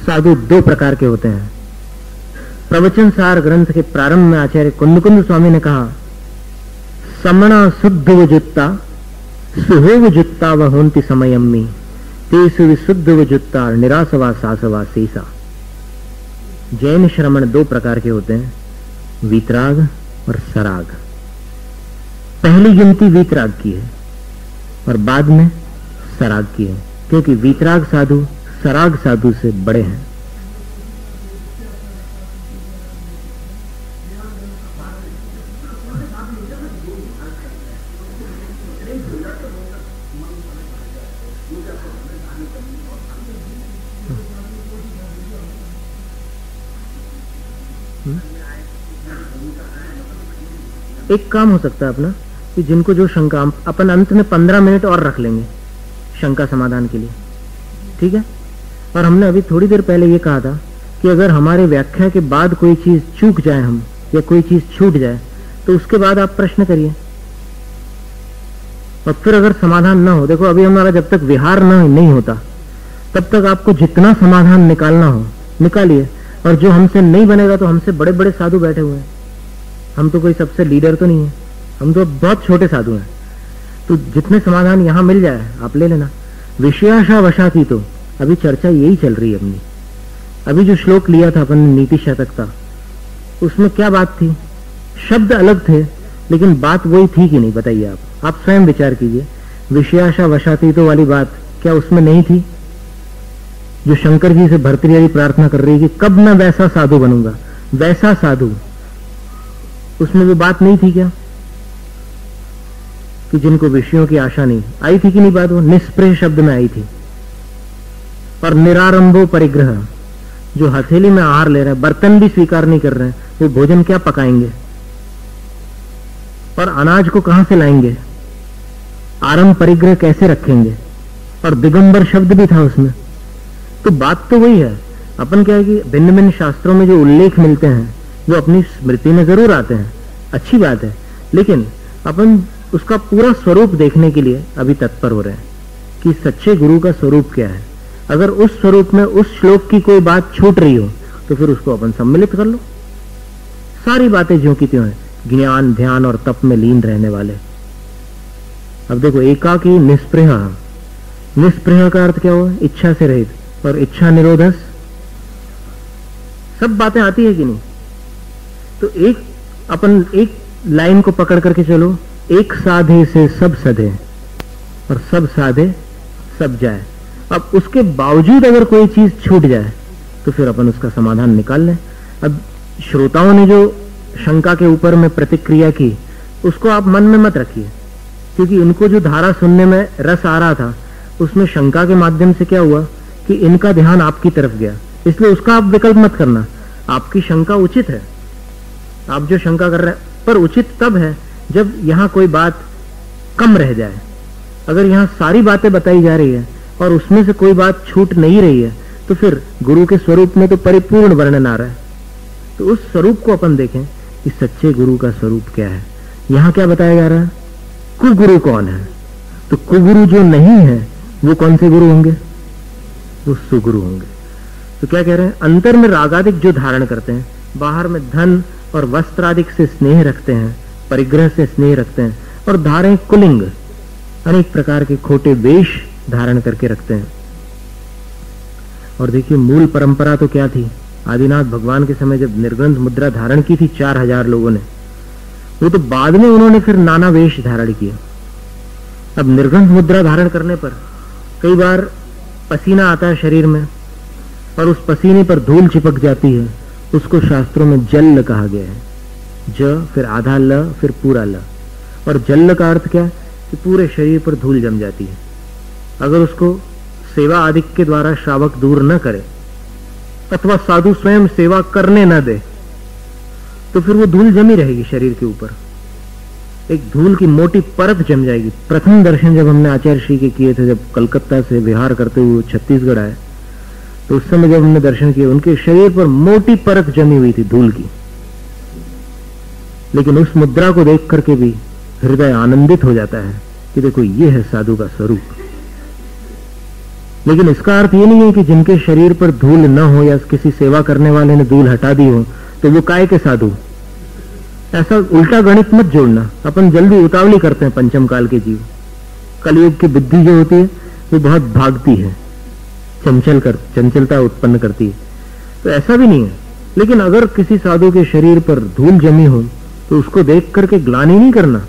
साधु दो प्रकार के होते हैं। प्रवचन सार ग्रंथ के प्रारंभ में आचार्य कुंद स्वामी ने कहा, समणा शुद्ध वजुत्ता सुहो वजुत्ता व होंति समयम्मी तेसु विशुद्ध वजुत्ता निरासवा सासवा शेषा। जैन श्रमण दो प्रकार के होते हैं, वीतराग और सराग। पहली गिनती वीतराग की है और बाद में सराग की है, क्योंकि वीतराग साधु सराग साधु से बड़े हैं। एक काम हो सकता है अपना कि जिनको जो शंका, अपन अंत में 15 मिनट और रख लेंगे शंका समाधान के लिए, ठीक है। और हमने अभी थोड़ी देर पहले ये कहा था कि अगर हमारे व्याख्या के बाद कोई चीज चूक जाए हम, या कोई चीज छूट जाए, तो उसके बाद आप प्रश्न करिए। और फिर अगर समाधान ना हो, देखो अभी हमारा जब तक विहार नहीं होता तब तक आपको जितना समाधान निकालना हो निकालिए। और जो हमसे नहीं बनेगा तो हमसे बड़े बड़े साधु बैठे हुए हैं, हम तो कोई सबसे लीडर तो नहीं है, हम तो बहुत छोटे साधु हैं। तो जितने समाधान यहां मिल जाए आप ले लेना। विषयाशा वशाती, तो अभी चर्चा यही चल रही है अपनी। अभी जो श्लोक लिया था अपन नीति शतक का, उसमें क्या बात थी? शब्द अलग थे लेकिन बात वही थी कि नहीं, बताइए आप स्वयं विचार कीजिए। विषयाशा वशाती तो वाली बात क्या उसमें नहीं थी? जो शंकर जी से भर्तृहरि प्रार्थना कर रही है कि कब मैं वैसा साधु बनूंगा, वैसा साधु, उसमें वो बात नहीं थी क्या कि जिनको विषयों की आशा नहीं? आई थी कि नहीं बात? वो निष्प्रेह शब्द में आई थी। और निरारंभो परिग्रह, जो हथेली में आहार ले रहे हैं, बर्तन भी स्वीकार नहीं कर रहे हैं, वो भोजन क्या पकाएंगे और अनाज को कहां से लाएंगे? आरंभ परिग्रह कैसे रखेंगे? और दिगंबर शब्द भी था उसमें। तो बात तो वही है। अपन क्या है कि भिन्न भिन्न शास्त्रों में जो उल्लेख मिलते हैं वो अपनी स्मृति में जरूर आते हैं, अच्छी बात है, लेकिन अपन उसका पूरा स्वरूप देखने के लिए अभी तत्पर हो रहे हैं कि सच्चे गुरु का स्वरूप क्या है। अगर उस स्वरूप में उस श्लोक की कोई बात छूट रही हो तो फिर उसको अपन सम्मिलित कर लो। सारी बातें ज्यों की त्यों हैं, ज्ञान ध्यान और तप में लीन रहने वाले। अब देखो, एकाकी निष्प्रेह, निष्प्रेह का अर्थ क्या हुआ? इच्छा से रहित। और इच्छा निरोधस, सब बातें आती है कि नहीं? तो अपन एक लाइन को पकड़ करके चलो, एक साधे से सब सधे और सब साधे सब जाए। अब उसके बावजूद अगर कोई चीज छूट जाए तो फिर अपन उसका समाधान निकाल लें। अब श्रोताओं ने जो शंका के ऊपर में प्रतिक्रिया की उसको आप मन में मत रखिए, क्योंकि इनको जो धारा सुनने में रस आ रहा था उसमें शंका के माध्यम से क्या हुआ कि इनका ध्यान आपकी तरफ गया, इसलिए उसका आप विकल्प मत करना। आपकी शंका उचित है, आप जो शंका कर रहे हैं, पर उचित तब है जब यहां कोई बात कम रह जाए। अगर यहां सारी बातें बताई जा रही है और उसमें से कोई बात छूट नहीं रही है तो फिर गुरु के स्वरूप में तो परिपूर्ण वर्णन आ रहा है। तो उस स्वरूप को अपन देखें कि सच्चे गुरु का स्वरूप क्या है। यहां क्या बताया जा रहा है? कुगुरु कौन है? तो कुगुरु जो नहीं है वो कौन से गुरु होंगे? वो सुगुरु होंगे। तो क्या कह रहे हैं? अंतर में रागादिक जो धारण करते हैं, बाहर में धन और वस्त्रादिक से स्नेह रखते हैं, परिग्रह से स्नेह रखते हैं, और धारे कुलिंग, अनेक प्रकार के खोटे वेश धारण करके रखते हैं। और देखिए, मूल परंपरा तो क्या थी? आदिनाथ भगवान के समय जब निर्ग्रंथ मुद्रा धारण की थी 4000 लोगों ने, वो तो बाद में उन्होंने फिर नाना वेश धारण किए। अब निर्ग्रंथ मुद्रा धारण करने पर कई बार पसीना आता है शरीर में और उस पसीने पर धूल चिपक जाती है, उसको शास्त्रों में जल कहा गया है। ज फिर आधा ल फिर पूरा ल। और जल का अर्थ क्या? कि पूरे शरीर पर धूल जम जाती है। अगर उसको सेवा आदि के द्वारा श्रावक दूर न करे अथवा साधु स्वयं सेवा करने न दे तो फिर वो धूल जमी रहेगी शरीर के ऊपर, एक धूल की मोटी परत जम जाएगी। प्रथम दर्शन जब हमने आचार्य श्री के किए थे, जब कलकत्ता से विहार करते हुए छत्तीसगढ़ आए, तो उस समय जब हमने दर्शन किए, उनके शरीर पर मोटी परत जमी हुई थी धूल की। लेकिन उस मुद्रा को देख करके भी हृदय आनंदित हो जाता है कि देखो ये है साधु का स्वरूप, लेकिन इसका अर्थ ये नहीं है कि जिनके शरीर पर धूल न हो या किसी सेवा करने वाले ने धूल हटा दी हो तो वो काय के साधु। ऐसा उल्टा गणित मत जोड़ना। अपन जल्दी उतावली करते हैं पंचम काल के जीव। कलयुग की बुद्धि जो होती है वो बहुत भागती है, चंचलता उत्पन्न करती है। तो ऐसा भी नहीं है। लेकिन अगर किसी साधु के शरीर पर धूल जमी हो तो उसको देख करके ग्लानि नहीं करना।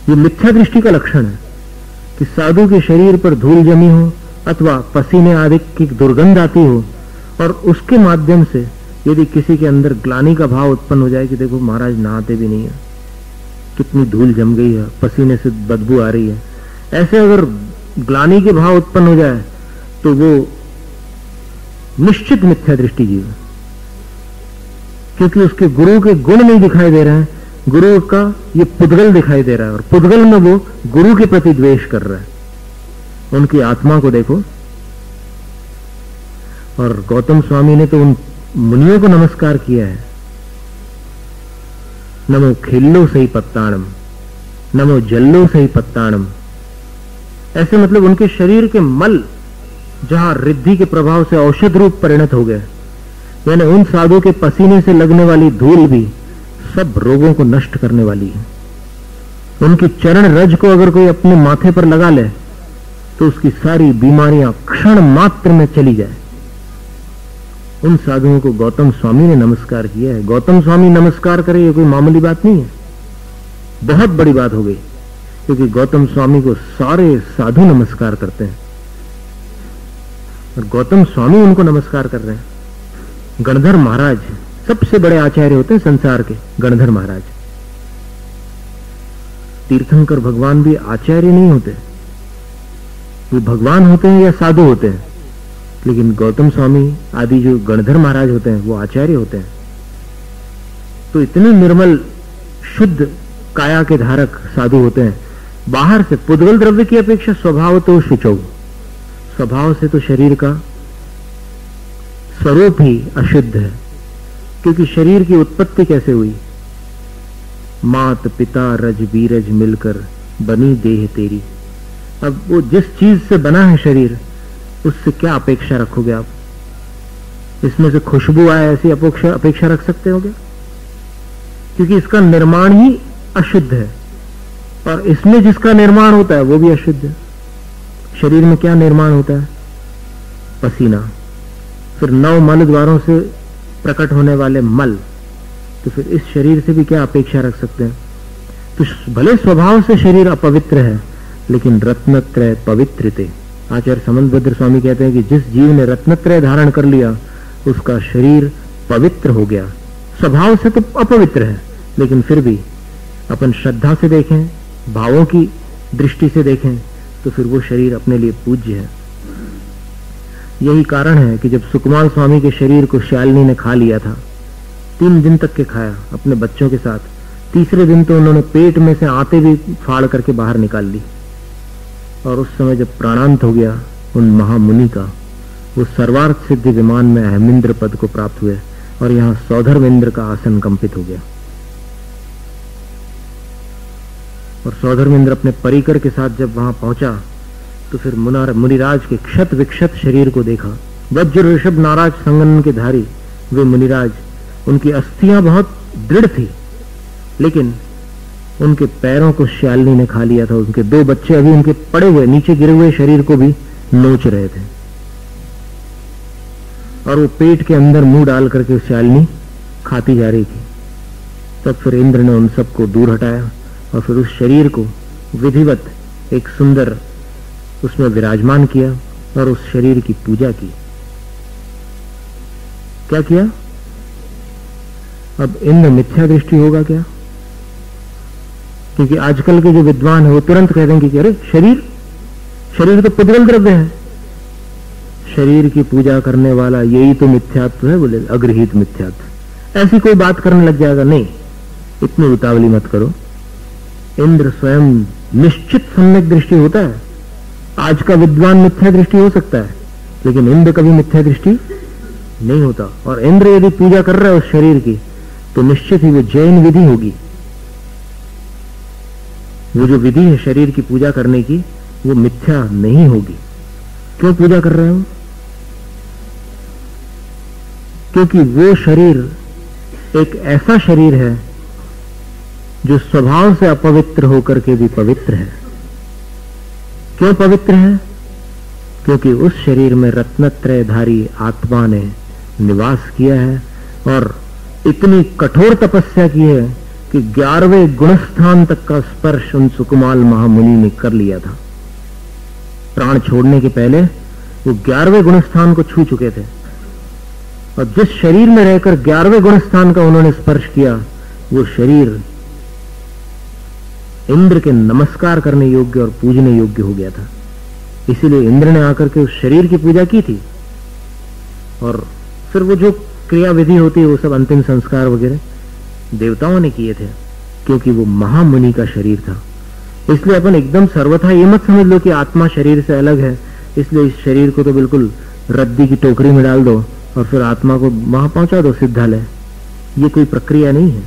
ये मिथ्या दृष्टि का लक्षण है कि साधु के शरीर पर धूल जमी हो अथवा पसीने आदि की दुर्गंध आती हो और उसके माध्यम से यदि किसी के अंदर ग्लानि का भाव उत्पन्न हो जाए कि देखो महाराज नहाते भी नहीं है, कितनी धूल जम गई है, पसीने से बदबू आ रही है, ऐसे अगर ग्लानि के भाव उत्पन्न हो जाए तो वो निश्चित मिथ्या दृष्टि जीव है, क्योंकि उसके गुरु के गुण नहीं दिखाई दे रहे हैं, गुरु का ये पुद्गल दिखाई दे रहा है और पुद्गल में वो गुरु के प्रति द्वेष कर रहा है। उनकी आत्मा को देखो। और गौतम स्वामी ने तो उन मुनियों को नमस्कार किया है। नमो खिल्लो सही पत्ताणम, नमो जल्लो सही पत्ताणम। ऐसे मतलब उनके शरीर के मल जहां रिद्धि के प्रभाव से औषध रूप परिणत हो गए, यानी उन साधु के पसीने से लगने वाली धूल भी सब रोगों को नष्ट करने वाली है। उनकी चरण रज को अगर कोई अपने माथे पर लगा ले तो उसकी सारी बीमारियां क्षण मात्र में चली जाए। उन साधुओं को गौतम स्वामी ने नमस्कार किया है। गौतम स्वामी नमस्कार करे ये कोई मामूली बात नहीं है, बहुत बड़ी बात हो गई, क्योंकि गौतम स्वामी को सारे साधु नमस्कार करते हैं और गौतम स्वामी उनको नमस्कार कर रहे हैं। गणधर महाराज सबसे बड़े आचार्य होते हैं संसार के, गणधर महाराज। तीर्थंकर भगवान भी आचार्य नहीं होते, वो भगवान होते हैं या साधु होते हैं, लेकिन गौतम स्वामी आदि जो गणधर महाराज होते हैं वो आचार्य होते हैं। तो इतने निर्मल शुद्ध काया के धारक साधु होते हैं। बाहर से पुद्गल द्रव्य की अपेक्षा स्वभाव तो शुचौ, स्वभाव से तो शरीर का स्वरूप ही अशुद्ध है, क्योंकि शरीर की उत्पत्ति कैसे हुई? मात पिता रज बीरज मिलकर बनी देह तेरी। अब वो जिस चीज से बना है शरीर, उससे क्या अपेक्षा रखोगे आप? इसमें से खुशबू आए ऐसी अपेक्षा रख सकते हो क्या? क्योंकि इसका निर्माण ही अशुद्ध है और इसमें जिसका निर्माण होता है वो भी अशुद्ध है। शरीर में क्या निर्माण होता है? पसीना, फिर 9 मल द्वारों से प्रकट होने वाले मल। तो फिर इस शरीर से भी क्या अपेक्षा रख सकते हैं? तो भले स्वभाव से शरीर अपवित्र है, लेकिन रत्नत्रय पवित्रते। आचार्य समंतभद्र स्वामी कहते हैं कि जिस जीव ने रत्नत्रय धारण कर लिया उसका शरीर पवित्र हो गया। स्वभाव से तो अपवित्र है, लेकिन फिर भी अपन श्रद्धा से देखें, भावों की दृष्टि से देखें तो फिर वो शरीर अपने लिए पूज्य है। यही कारण है कि जब सुकुमार स्वामी के शरीर को शालिनी ने खा लिया था, 3 दिन तक के खाया अपने बच्चों के साथ, तीसरे दिन तो उन्होंने पेट में से आते भी फाड़ करके बाहर निकाल ली। और उस समय जब प्राणांत हो गया उन महामुनि का, वो सर्वार्थ सिद्धि विमान में अहमिंद्र पद को प्राप्त हुए और यहाँ सौधर्मेंद्र का आसन कंपित हो गया। और सौधर्मेंद्र अपने परिकर के साथ जब वहां पहुंचा तो फिर मुनिराज के क्षत विक्षत शरीर को देखा। वज्र ऋषभ नाराज संगन के धारी वे मुनिराज, उनकी अस्थियां बहुत दृढ़ थी, लेकिन उनके पैरों को शालिनी ने खा लिया था। उनके 2 बच्चे अभी उनके पड़े हुए नीचे गिरे हुए शरीर को भी नोच रहे थे और वो पेट के अंदर मुंह डाल करके शालिनी खाती जा रही थी। तब फिर इंद्र ने उन सबको दूर हटाया और फिर उस शरीर को विधिवत एक सुंदर उसमें विराजमान किया और उस शरीर की पूजा की। क्या किया? अब इंद्र मिथ्या दृष्टि होगा क्या? क्योंकि आजकल के जो विद्वान है वो तुरंत कह देंगे कि अरे शरीर तो पुद्गल द्रव्य है, शरीर की पूजा करने वाला यही तो मिथ्यात्व है, बोले अग्रहित मिथ्यात्व। ऐसी कोई बात करने लग जाएगा। नहीं, इतनी उतावली मत करो। इंद्र स्वयं निश्चित सम्यक दृष्टि होता है। आज का विद्वान मिथ्या दृष्टि हो सकता है, लेकिन इंद्र कभी मिथ्या दृष्टि नहीं होता। और इंद्र यदि पूजा कर रहा है उस शरीर की तो निश्चित ही वो जैन विधि होगी। वो जो विधि है शरीर की पूजा करने की वो मिथ्या नहीं होगी, क्यों पूजा कर रहे हो? क्योंकि वो शरीर एक ऐसा शरीर है जो स्वभाव से अपवित्र होकर के भी पवित्र है। क्यों पवित्र है? क्योंकि उस शरीर में रत्नत्रयधारी आत्मा ने निवास किया है और इतनी कठोर तपस्या की है कि 11वें गुणस्थान तक का स्पर्श उन सुकुमाल महामुनि ने कर लिया था। प्राण छोड़ने के पहले वो 11वें गुणस्थान को छू चुके थे और जिस शरीर में रहकर 11वें गुणस्थान का उन्होंने स्पर्श किया, वो शरीर इंद्र के नमस्कार करने योग्य और पूजने योग्य हो गया था। इसीलिए इंद्र ने आकर के उस शरीर की पूजा की थी और फिर वो जो क्रिया विधि होती है वो सब अंतिम संस्कार वगैरह देवताओं ने किए थे, क्योंकि वो महामुनि का शरीर था। इसलिए अपन एकदम सर्वथा ये मत समझ लो कि आत्मा शरीर से अलग है, इसलिए इस शरीर को तो बिल्कुल रद्दी की टोकरी में डाल दो और फिर आत्मा को वहां पहुंचा दो सिद्धालय। ये कोई प्रक्रिया नहीं है।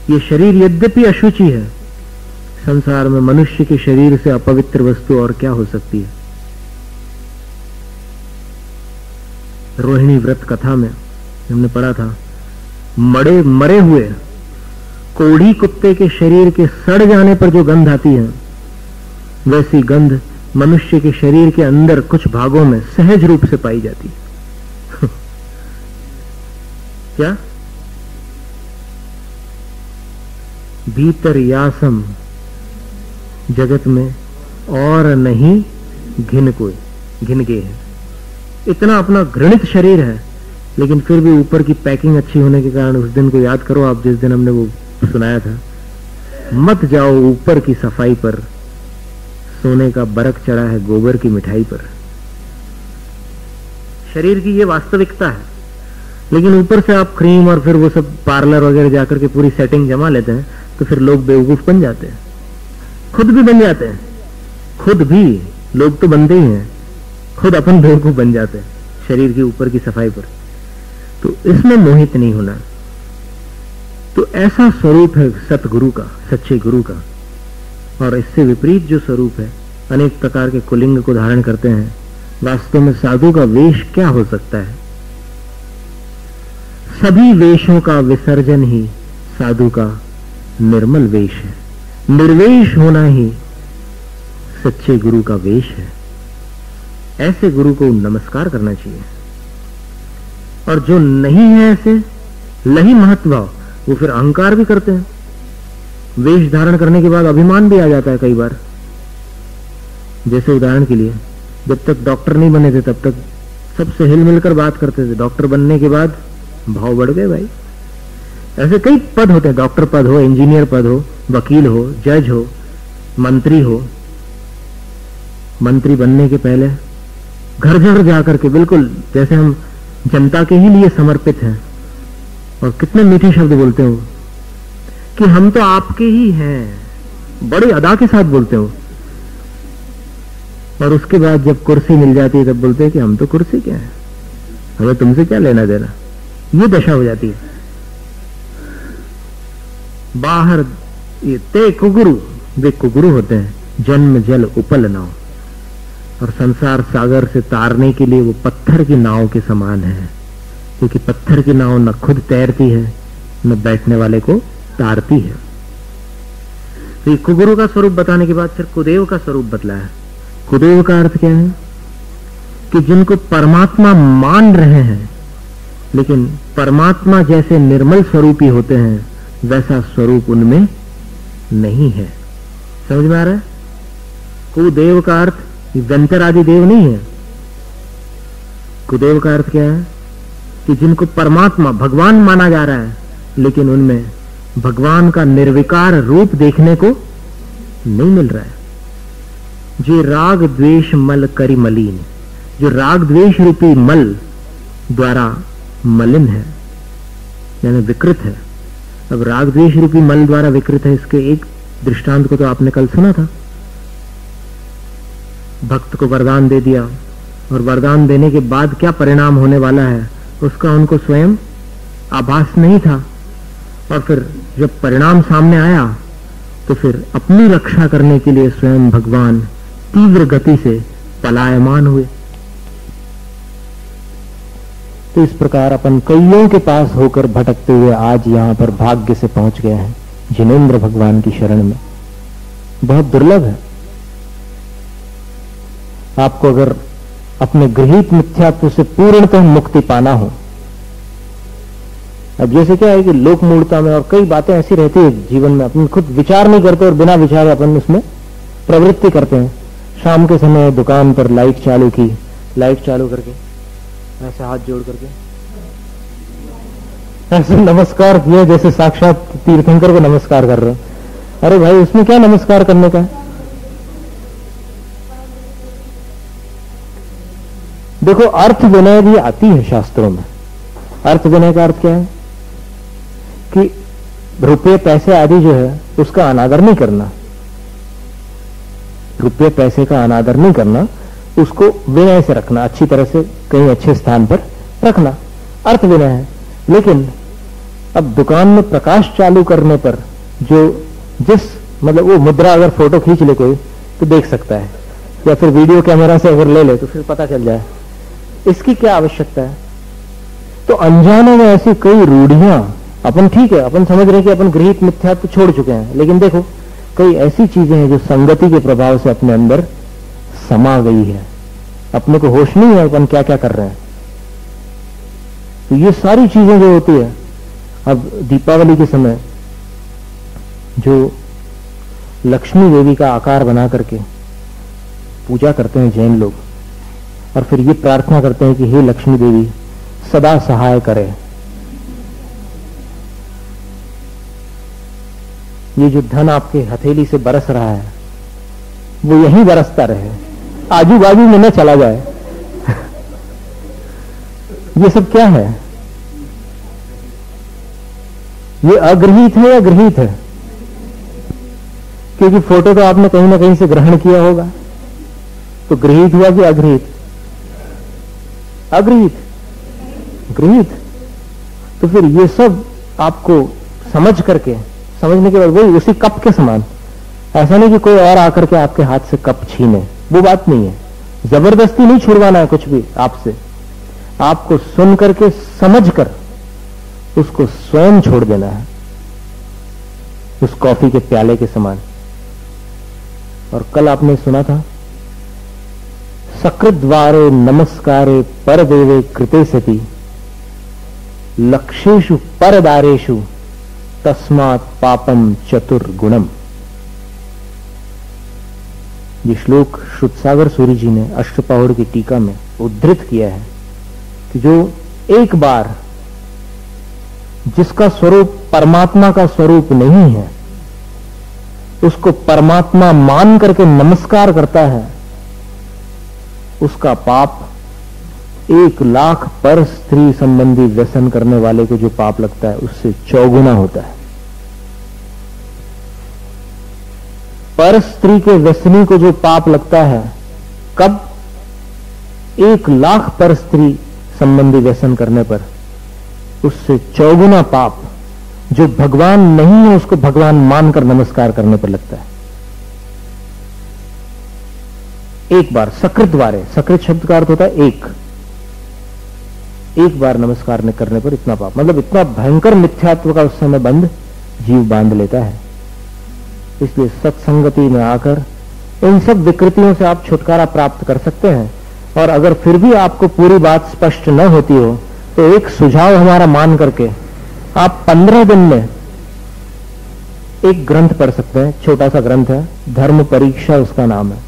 ये शरीर यद्यपि अशुचि है, संसार में मनुष्य के शरीर से अपवित्र वस्तु और क्या हो सकती है। रोहिणी व्रत कथा में हमने पढ़ा था, मरे हुए कोढ़ी कुत्ते के शरीर के सड़ जाने पर जो गंध आती है, वैसी गंध मनुष्य के शरीर के अंदर कुछ भागों में सहज रूप से पाई जाती है। क्या? भीतर यासम जगत में और नहीं घिन गए है। इतना अपना घृणित शरीर है, लेकिन फिर भी ऊपर की पैकिंग अच्छी होने के कारण उस दिन को याद करो आप, जिस दिन हमने वो सुनाया था, मत जाओ ऊपर की सफाई पर, सोने का बरक चढ़ा है गोबर की मिठाई पर। शरीर की ये वास्तविकता है, लेकिन ऊपर से आप क्रीम और फिर वो सब पार्लर वगैरह जाकर के पूरी सेटिंग जमा लेते हैं, तो फिर लोग बेवकूफ बन जाते हैं, खुद भी बन जाते हैं। खुद भी लोग तो बनते ही हैं, खुद अपन बेवकूफ बन जाते हैं शरीर की ऊपर की सफाई पर। तो इसमें मोहित नहीं होना। तो ऐसा स्वरूप है सतगुरु का, सच्चे गुरु का। और इससे विपरीत जो स्वरूप है, अनेक प्रकार के कुलिंग को धारण करते हैं। वास्तव में साधु का वेश क्या हो सकता है? सभी वेशों का विसर्जन ही साधु का निर्मल वेश है। निर्वेश होना ही सच्चे गुरु का वेश है। ऐसे गुरु को नमस्कार करना चाहिए। और जो नहीं है ऐसे लही महत्भाव, वो फिर अहंकार भी करते हैं। वेश धारण करने के बाद अभिमान भी आ जाता है कई बार। जैसे उदाहरण के लिए, जब तक डॉक्टर नहीं बने थे तब तक सबसे हिल मिलकर बात करते थे। डॉक्टर बनने के बाद भाव बढ़ गए भाई। ऐसे कई पद होते हैं, डॉक्टर पद हो, इंजीनियर पद हो, वकील हो, जज हो, मंत्री हो। मंत्री बनने के पहले घर घर जाकर के बिल्कुल जैसे हम जनता के ही लिए समर्पित हैं, और कितने मीठे शब्द बोलते हो कि हम तो आपके ही हैं, बड़े अदा के साथ बोलते हो। और उसके बाद जब कुर्सी मिल जाती है तब बोलते हैं कि हम तो कुर्सी क्या है, हमें तुमसे क्या लेना देना। ये दशा हो जाती है। बाहर ये ते कुगुरु, वे कुगुरु होते हैं, जन्म जल उपल नाव। और संसार सागर से तारने के लिए वो पत्थर की नाव के समान है, क्योंकि पत्थर की नाव न खुद तैरती है न बैठने वाले को तारती है। तो कुगुरु का स्वरूप बताने के बाद फिर कुदेव का स्वरूप बतलाया। कुदेव का अर्थ क्या है? कि जिनको परमात्मा मान रहे हैं, लेकिन परमात्मा जैसे निर्मल स्वरूपी होते हैं वैसा स्वरूप उनमें नहीं है। समझ में आ रहा है? कुदेव का अर्थ व्यंतर आदि देव नहीं है। कुदेव का अर्थ क्या है? कि जिनको परमात्मा भगवान माना जा रहा है, लेकिन उनमें भगवान का निर्विकार रूप देखने को नहीं मिल रहा है। जो राग द्वेष मल करी मलिन, जो राग द्वेष रूपी मल द्वारा मलिन है, यानी विकृत है। अब राग द्वेष रूपी मल द्वारा विकृत है, इसके एक दृष्टांत को तो आपने कल सुना था। भक्त को वरदान दे दिया और वरदान देने के बाद क्या परिणाम होने वाला है उसका उनको स्वयं आभास नहीं था। और फिर जब परिणाम सामने आया तो फिर अपनी रक्षा करने के लिए स्वयं भगवान तीव्र गति से पलायमान हुए। तो इस प्रकार अपन कईयों के पास होकर भटकते हुए आज यहां पर भाग्य से पहुंच गए हैं जिनेंद्र भगवान की शरण में। बहुत दुर्लभ है। आपको अगर अपने गृहीत मिथ्यात्व से पूर्णतः मुक्ति पाना हो, अब जैसे क्या है कि लोक मूलता में और कई बातें ऐसी रहती है जीवन में, अपन खुद विचार नहीं करते और बिना विचारे अपन उसमें प्रवृत्ति करते हैं। शाम के समय दुकान पर लाइट चालू की, लाइट चालू करके ऐसे हाथ जोड़ करके ऐसे नमस्कार किया जैसे साक्षात तीर्थंकर को नमस्कार कर रहे हो। अरे भाई, उसमें क्या नमस्कार करने का है? देखो, अर्थ विनय भी आती है शास्त्रों में। अर्थ विनय का अर्थ क्या है कि रुपये पैसे आदि जो है उसका अनादर नहीं करना। रुपये पैसे का अनादर नहीं करना, उसको विनय से रखना, अच्छी तरह से कहीं अच्छे स्थान पर रखना, अर्थ विनय है। लेकिन अब दुकान में प्रकाश चालू करने पर जो मतलब वो मुद्रा अगर फोटो खींच ले कोई तो देख सकता है, या फिर वीडियो कैमरा से अगर ले ले तो फिर पता चल जाए, इसकी क्या आवश्यकता है? तो अनजाने में ऐसी कई रूढ़ियां, अपन ठीक है, अपन समझ रहे हैं कि अपन गृहीत मिथ्यात्व छोड़ चुके हैं, लेकिन देखो कई ऐसी चीजें हैं जो संगति के प्रभाव से अपने अंदर समा गई है, अपने को होश नहीं है अपन क्या क्या कर रहे हैं। तो ये सारी चीजें जो होती है, अब दीपावली के समय जो लक्ष्मी देवी का आकार बना करके पूजा करते हैं जैन लोग, और फिर ये प्रार्थना करते हैं कि हे लक्ष्मी देवी सदा सहाय करे। ये जो धन आपके हथेली से बरस रहा है वो यहीं बरसता रहे, आजू बाजू में न चला जाए। ये सब क्या है? ये अगृहीत है या गृहीत है? क्योंकि फोटो तो आपने कहीं ना कहीं से ग्रहण किया होगा, तो गृहीत हुआ कि अगृहीत? अगृहीत, गृहीत। तो फिर ये सब आपको समझ करके, समझने के बाद वही उसी कप के समान, ऐसा नहीं कि कोई और आकर के आपके हाथ से कप छीने, वो बात नहीं है। जबरदस्ती नहीं छुड़वाना है कुछ भी आपसे, आपको सुन करके समझ कर उसको स्वयं छोड़ देना है, उस कॉफी के प्याले के समान। और कल आपने सुना था, सकृद्वारे नमस्कारे परदेवे कृते सति लक्ष्येषु परदारेषु तस्मात् पापम चतुर्गुणम। ये श्लोक श्रुतसागर सूरी जी ने अष्टपौढ़ की टीका में उद्धृत किया है कि जो एक बार जिसका स्वरूप परमात्मा का स्वरूप नहीं है, उसको परमात्मा मान करके नमस्कार करता है, उसका पाप 1,00,000 पर स्त्री संबंधी व्यसन करने वाले को जो पाप लगता है उससे 4 गुना होता है। पर स्त्री के व्यसनी को जो पाप लगता है, कब? 1,00,000 पर स्त्री संबंधी व्यसन करने पर, उससे 4 गुना पाप जो भगवान नहीं है उसको भगवान मानकर नमस्कार करने पर लगता है। एक बार सकृद्वारे, सकृत शब्द का अर्थ होता है एक बार नमस्कार न करने पर इतना पाप, मतलब इतना भयंकर मिथ्यात्व का उस समय बंध जीव बांध लेता है। इसलिए सत्संगति में आकर इन सब विकृतियों से आप छुटकारा प्राप्त कर सकते हैं। और अगर फिर भी आपको पूरी बात स्पष्ट न होती हो तो एक सुझाव हमारा मान करके आप 15 दिन में एक ग्रंथ पढ़ सकते हैं। छोटा सा ग्रंथ है, धर्म परीक्षा उसका नाम है।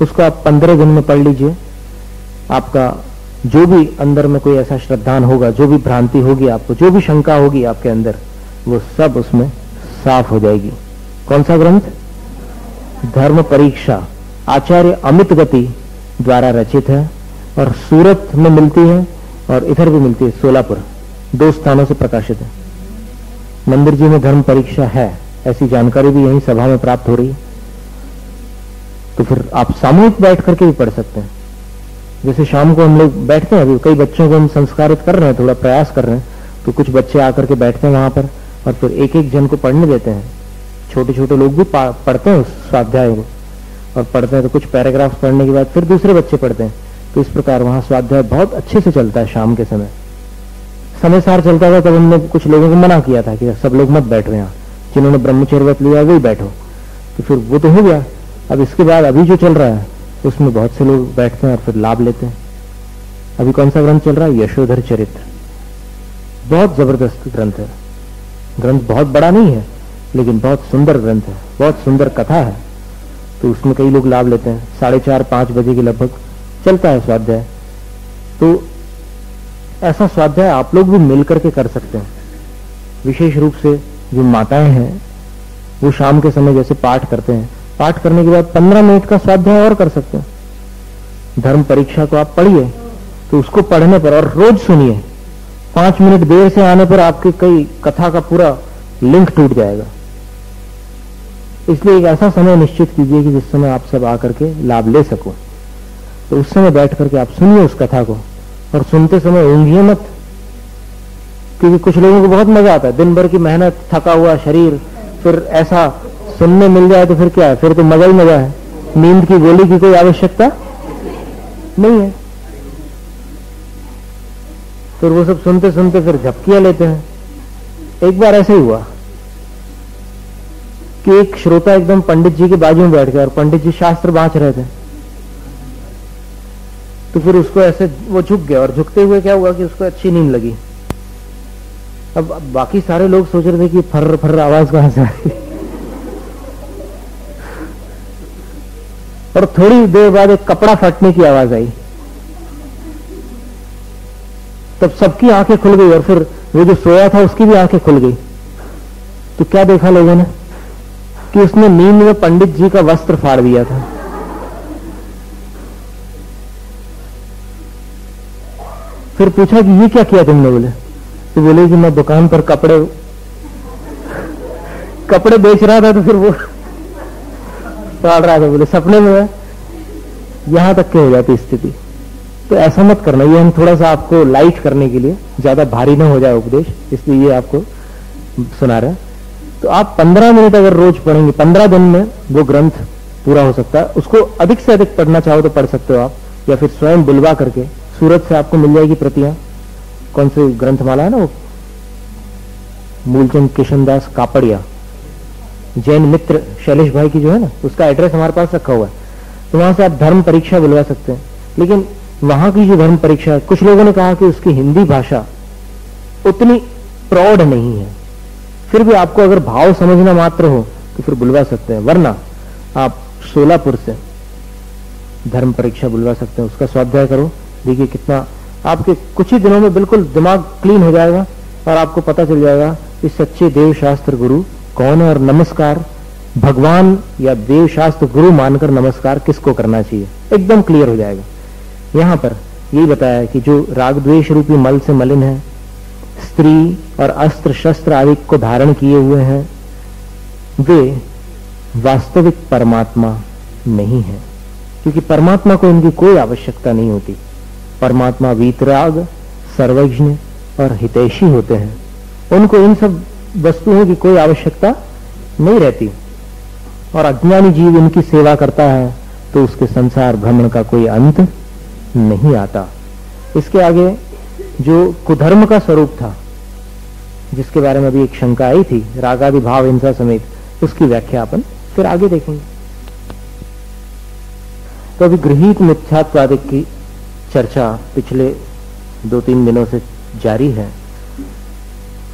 उसको आप 15 दिन में पढ़ लीजिए। आपका जो भी अंदर में कोई ऐसा श्रद्धान होगा, जो भी भ्रांति होगी आपको, जो भी शंका होगी आपके अंदर, वो सब उसमें साफ हो जाएगी। कौन सा ग्रंथ? धर्म परीक्षा, आचार्य अमित गति द्वारा रचित है और सूरत में मिलती है और इधर भी मिलती है, सोलापुर, 2 स्थानों से प्रकाशित है। मंदिर जी में धर्म परीक्षा है, ऐसी जानकारी भी यही सभा में प्राप्त हो रही है। तो फिर आप सामूहिक बैठ करके भी पढ़ सकते हैं। जैसे शाम को हम लोग बैठते हैं, अभी कई बच्चों को हम संस्कारित कर रहे हैं, थोड़ा प्रयास कर रहे हैं, तो कुछ बच्चे आकर के बैठते हैं वहां पर और फिर एक एक जन को पढ़ने देते हैं। छोटे छोटे लोग भी पढ़ते हैं उस स्वाध्याय को, और पढ़ते हैं तो कुछ पैराग्राफ पढ़ने के बाद फिर दूसरे बच्चे पढ़ते हैं। तो इस प्रकार वहां स्वाध्याय बहुत अच्छे से चलता है। शाम के समय सार चलता था, तब हमने कुछ लोगों को मना किया था कि सब लोग मत बैठो यहाँ, जिन्होंने ब्रह्मचर्य व्रत लिया वही बैठो। तो फिर वो तो हो गया। अब इसके बाद अभी जो चल रहा है उसमें बहुत से लोग बैठते हैं और फिर लाभ लेते हैं। अभी कौन सा ग्रंथ चल रहा है? यशोधर चरित्र। बहुत जबरदस्त ग्रंथ है। ग्रंथ बहुत बड़ा नहीं है लेकिन बहुत सुंदर ग्रंथ है, बहुत सुंदर कथा है। तो उसमें कई लोग लाभ लेते हैं। 4:30-5 बजे के लगभग चलता है स्वाध्याय। तो ऐसा स्वाध्याय आप लोग भी मिलकर के कर सकते हैं। विशेष रूप से जो माताएं हैं वो शाम के समय जैसे पाठ करते हैं, पाठ करने के बाद 15 मिनट का स्वाध्याय और कर सकते हैं। धर्म परीक्षा को आप पढ़िए तो उसको पढ़ने पर और रोज सुनिए, 5 मिनट देर से आने पर आपके कई कथा का पूरा लिंक टूट जाएगा। इसलिए एक ऐसा समय निश्चित कीजिए कि जिस समय आप सब आकर के लाभ ले सको। तो उस समय बैठ करके आप सुनिए उस कथा को, और सुनते समय ऊंघिए मत, क्योंकि कुछ लोगों को बहुत मजा आता है। दिन भर की मेहनत, थका हुआ शरीर, फिर ऐसा सुनने मिल जाए तो फिर क्या है, फिर तो मजा ही मजा है। नींद की गोली की कोई आवश्यकता नहीं है। फिर वो सब सुनते सुनते फिर झपकियां लेते हैं। एक बार ऐसे ही हुआ कि एक श्रोता एकदम पंडित जी के बाजू में बैठ गया और पंडित जी शास्त्र बांच रहे थे। तो फिर उसको ऐसे वो झुक गया, और झुकते हुए क्या हुआ कि उसको अच्छी नींद लगी। अब बाकी सारे लोग सोच रहे थे कि फर्र फर्र आवाज कहां से आई। और थोड़ी देर बाद एक कपड़ा फटने की आवाज आई। तब सबकी आंखें खुल गई और फिर वो जो सोया था उसकी भी आंखें खुल गई। तो क्या देखा लोगों ने कि उसने नींद में पंडित जी का वस्त्र फाड़ दिया था। फिर पूछा कि ये क्या किया तुमने? बोले तो बोले कि मैं दुकान पर कपड़े बेच रहा था, तो फिर वो फाड़ रहा था। बोले सपने में। यहां तक के हो जाती स्थिति। तो ऐसा मत करना। ये हम थोड़ा सा आपको लाइट करने के लिए, ज्यादा भारी ना हो जाए उपदेश, इसलिए ये आपको सुना रहे हैं। तो आप 15 मिनट अगर रोज पढ़ेंगे, 15 दिन में वो ग्रंथ पूरा हो सकता है। उसको अधिक से अधिक पढ़ना चाहो तो पढ़ सकते हो आप, या फिर स्वयं बुलवा करके। सूरत से आपको मिल जाएगी प्रतियां। कौन सी ग्रंथमाला है ना वो, मूलचंद किशनदास कापड़िया, जैन मित्र शैलेश भाई की जो है ना, उसका एड्रेस हमारे पास रखा हुआ है। तो वहां से आप धर्म परीक्षा बुलवा सकते हैं। लेकिन वहां की जो धर्म परीक्षा है, कुछ लोगों ने कहा कि उसकी हिंदी भाषा उतनी प्रौढ़ नहीं है। फिर भी आपको अगर भाव समझना मात्र हो तो फिर बुलवा सकते हैं, वरना आप सोलापुर से धर्म परीक्षा बुलवा सकते हैं। उसका स्वाध्याय करो, देखिए कितना आपके कुछ ही दिनों में बिल्कुल दिमाग क्लीन हो जाएगा और आपको पता चल जाएगा कि सच्चे देव शास्त्र गुरु कौन है, और नमस्कार भगवान या देव शास्त्र गुरु मानकर नमस्कार किसको करना चाहिए, एकदम क्लियर हो जाएगा। यहां पर यही बताया है कि जो राग द्वेष रूपी मल से मलिन है, स्त्री और अस्त्र शस्त्र आदि को धारण किए हुए हैं, वे वास्तविक परमात्मा नहीं है, क्योंकि परमात्मा को इनकी कोई आवश्यकता नहीं होती। परमात्मा वीतराग, सर्वज्ञ और हितैषी होते हैं। उनको इन सब वस्तुओं की कोई आवश्यकता नहीं रहती। और अज्ञानी जीव इनकी सेवा करता है तो उसके संसार भ्रमण का कोई अंत नहीं आता। इसके आगे जो कुधर्म का स्वरूप था, जिसके बारे में अभी एक शंका आई थी, रागादि भाव हिंसा समेत, उसकी व्याख्या अपन फिर आगे देखेंगे। तो अभी गृहीत मिथ्यात्वाद की चर्चा पिछले 2-3 दिनों से जारी है।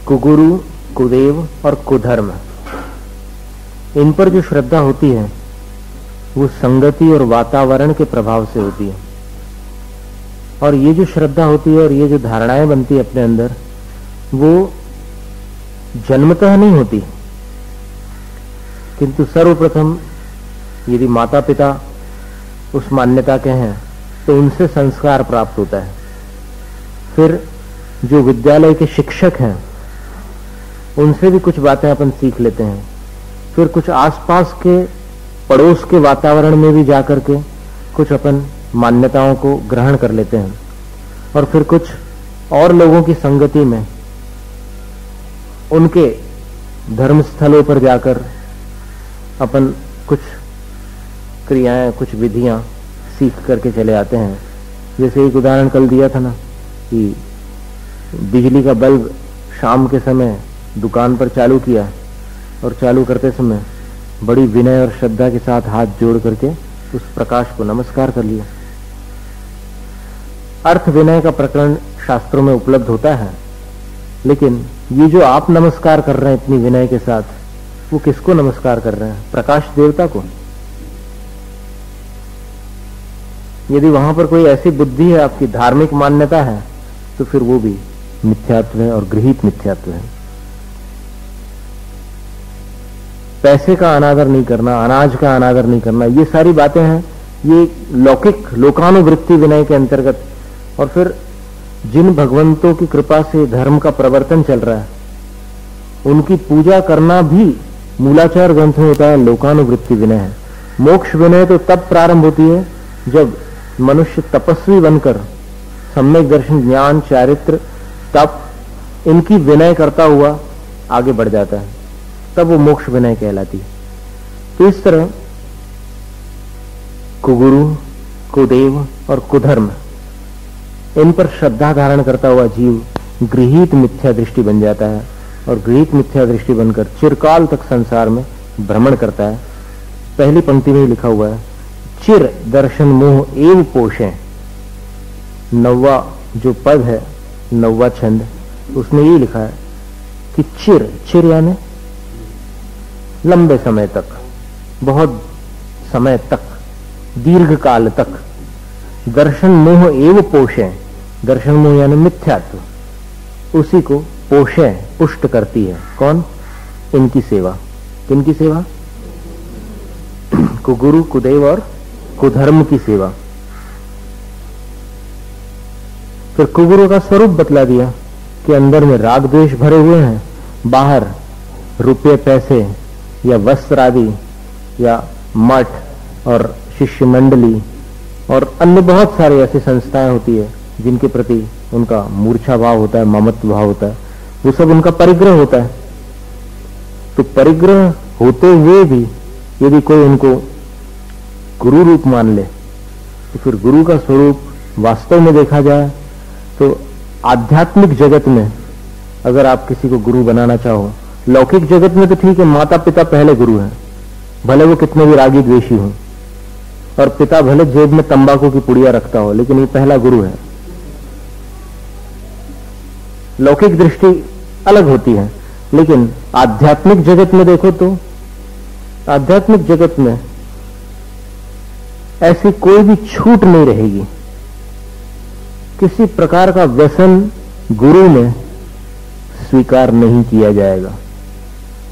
कुगुरु, कुदेव और कुधर्म, इन पर जो श्रद्धा होती है वो संगति और वातावरण के प्रभाव से होती है। और ये जो श्रद्धा होती है और ये जो धारणाएं बनती है अपने अंदर, वो जन्मतः नहीं होती, किंतु सर्वप्रथम यदि माता पिता उस मान्यता के हैं तो उनसे संस्कार प्राप्त होता है। फिर जो विद्यालय के शिक्षक हैं उनसे भी कुछ बातें अपन सीख लेते हैं। फिर कुछ आसपास के पड़ोस के वातावरण में भी जाकर के कुछ अपन मान्यताओं को ग्रहण कर लेते हैं। और फिर कुछ और लोगों की संगति में उनके धर्म स्थलों पर जाकर अपन कुछ क्रियाएं, कुछ विधियां सीख करके चले आते हैं। जैसे एक उदाहरण कल दिया था ना कि बिजली का बल्ब शाम के समय दुकान पर चालू किया और चालू करते समय बड़ी विनय और श्रद्धा के साथ हाथ जोड़ करके उस प्रकाश को नमस्कार कर लिया। अर्थ विनय का प्रकरण शास्त्रों में उपलब्ध होता है, लेकिन ये जो आप नमस्कार कर रहे हैं इतनी विनय के साथ, वो किसको नमस्कार कर रहे हैं? प्रकाश देवता को। यदि वहां पर कोई ऐसी बुद्धि है, आपकी धार्मिक मान्यता है, तो फिर वो भी मिथ्यात्व है और गृहीत मिथ्यात्व है। पैसे का अनादर नहीं करना, अनाज का अनादर नहीं करना, ये सारी बातें हैं, ये लौकिक लोकानुवृत्ति विनय के अंतर्गत। और फिर जिन भगवंतों की कृपा से धर्म का प्रवर्तन चल रहा है, उनकी पूजा करना भी मूलाचार ग्रंथ में होता है, लोकानुवृत्ति विनय है। मोक्ष विनय तो तब प्रारंभ होती है जब मनुष्य तपस्वी बनकर सम्यक दर्शन, ज्ञान, चारित्र, तप, इनकी विनय करता हुआ आगे बढ़ जाता है, तब वो मोक्ष विनय कहलाती है। तो इस तरह कुगुरु, कुदेव और कुधर्म, इन पर श्रद्धा धारण करता हुआ जीव गृहीत मिथ्या दृष्टि बन जाता है और गृहीत मिथ्या दृष्टि बनकर चिरकाल तक संसार में भ्रमण करता है। पहली पंक्ति में ही लिखा हुआ है, चिर दर्शन मोह एव पोषे। 9वां जो पद है, 9वां छंद, उसमें ये लिखा है कि चिर यानी लंबे समय तक, बहुत समय तक, दीर्घ काल तक। दर्शन मोह एव पोषे, दर्शन मोह यानी मिथ्यात्व, उसी को पोषे, पुष्ट करती है। कौन? इनकी सेवा। किनकी सेवा? कुगुरु, कुदेव और कुधर्म की सेवा। फिर कुगुरु का स्वरूप बतला दिया कि अंदर में राग द्वेष भरे हुए हैं, बाहर रुपये पैसे या वस्त्र आदि या मठ और शिष्य मंडली और अन्य बहुत सारी ऐसी संस्थाएं होती है जिनके प्रति उनका मूर्छा भाव होता है, ममत्व भाव होता है, वो सब उनका परिग्रह होता है। तो परिग्रह होते हुए भी यदि कोई उनको गुरु रूप मान ले, तो फिर गुरु का स्वरूप वास्तव में देखा जाए तो आध्यात्मिक जगत में अगर आप किसी को गुरु बनाना चाहो, लौकिक जगत में तो ठीक है, माता पिता पहले गुरु हैं, भले वो कितने भी रागी द्वेषी हों, और पिता भले जेब में तंबाकू की पुड़िया रखता हो, लेकिन ये पहला गुरु है। लौकिक दृष्टि अलग होती है, लेकिन आध्यात्मिक जगत में देखो तो आध्यात्मिक जगत में ऐसी कोई भी छूट नहीं रहेगी। किसी प्रकार का व्यसन गुरु में स्वीकार नहीं किया जाएगा,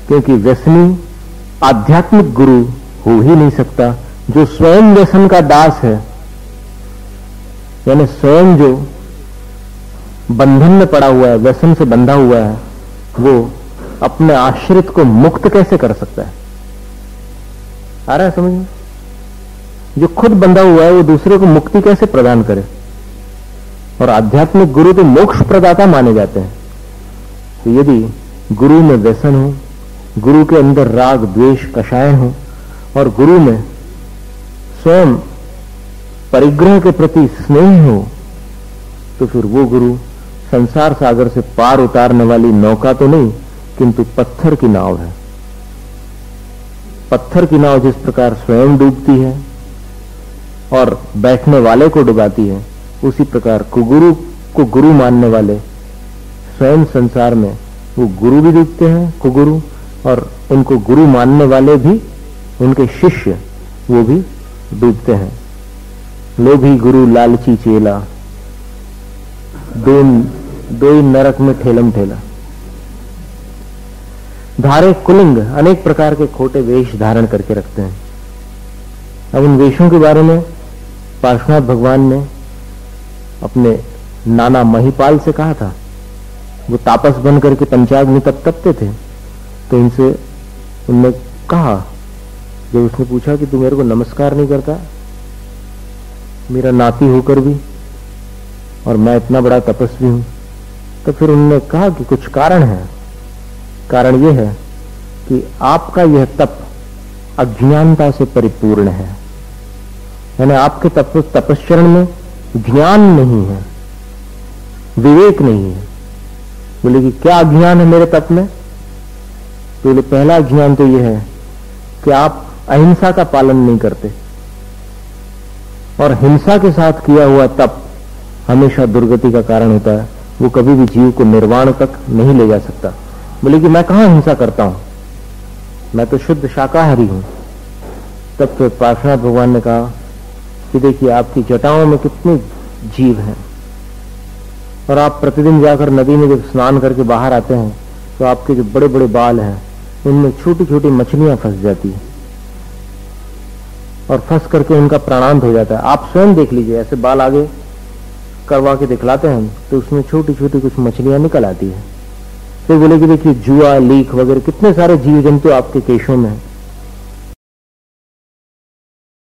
क्योंकि व्यसनी आध्यात्मिक गुरु हो ही नहीं सकता। जो स्वयं व्यसन का दास है, यानी स्वयं जो बंधन में पड़ा हुआ है, व्यसन से बंधा हुआ है, वो अपने आश्रित को मुक्त कैसे कर सकता है? आ रहा है समझ में? जो खुद बंधा हुआ है वो दूसरे को मुक्ति कैसे प्रदान करे? और आध्यात्मिक गुरु तो मोक्ष प्रदाता माने जाते हैं। तो यदि गुरु में व्यसन हो, गुरु के अंदर राग द्वेष कषाय हो, और गुरु में स्वयं परिग्रह के प्रति स्नेह हो, तो फिर वो गुरु संसार सागर से पार उतारने वाली नौका तो नहीं, किंतु पत्थर की नाव है। पत्थर की नाव जिस प्रकार स्वयं डूबती है और बैठने वाले को डुबाती है, उसी प्रकार कुगुरु को गुरु मानने वाले स्वयं संसार में वो गुरु भी डूबते हैं, कुगुरु, और उनको गुरु मानने वाले भी, उनके शिष्य, वो भी डूबते हैं। लोभी गुरु लालची चेला, दो ही नरक में ठेलम ठेला। धारे कुलिंग अनेक प्रकार के खोटे वेश धारण करके रखते हैं। अब उन वेशों के बारे में पार्श्वनाथ भगवान ने अपने नाना महिपाल से कहा था। वो तापस बन करके पंचाग्नि तप तपते थे, तो इनसे उनने कहा, जब उसने पूछा कि तू मेरे को नमस्कार नहीं करता, मेरा नाती होकर भी, और मैं इतना बड़ा तपस्वी हूं, तो फिर उन्होंने कहा कि कुछ कारण है। कारण यह है कि आपका यह तप अज्ञानता से परिपूर्ण है। यानी आपके तपश्चरण में ज्ञान नहीं है, विवेक नहीं है। बोले कि क्या ज्ञान है मेरे तप में? तो बोले पहला ज्ञान तो यह है कि आप अहिंसा का पालन नहीं करते, और हिंसा के साथ किया हुआ तप हमेशा दुर्गति का कारण होता है, वो कभी भी जीव को निर्वाण तक नहीं ले जा सकता। बोले कि मैं कहां हिंसा करता हूं, मैं तो शुद्ध शाकाहारी हूं। तब तो पार्श्वनाथ भगवान ने कहा कि देखिए आपकी जटाओं में कितने जीव हैं, और आप प्रतिदिन जाकर नदी में जब स्नान करके बाहर आते हैं तो आपके जो बड़े बड़े बाल हैं उनमें छोटी छोटी मछलियां फंस जाती हैं, और फंस करके उनका प्राणांत हो जाता है। आप स्वयं देख लीजिए, ऐसे बाल आगे करवा के दिखलाते हैं तो उसमें छोटी छोटी कुछ मछलियां निकल आती है। तो बोले कि देखिए जुआ, लीख वगैरह कितने सारे जीव जंतु आपके केशों में है,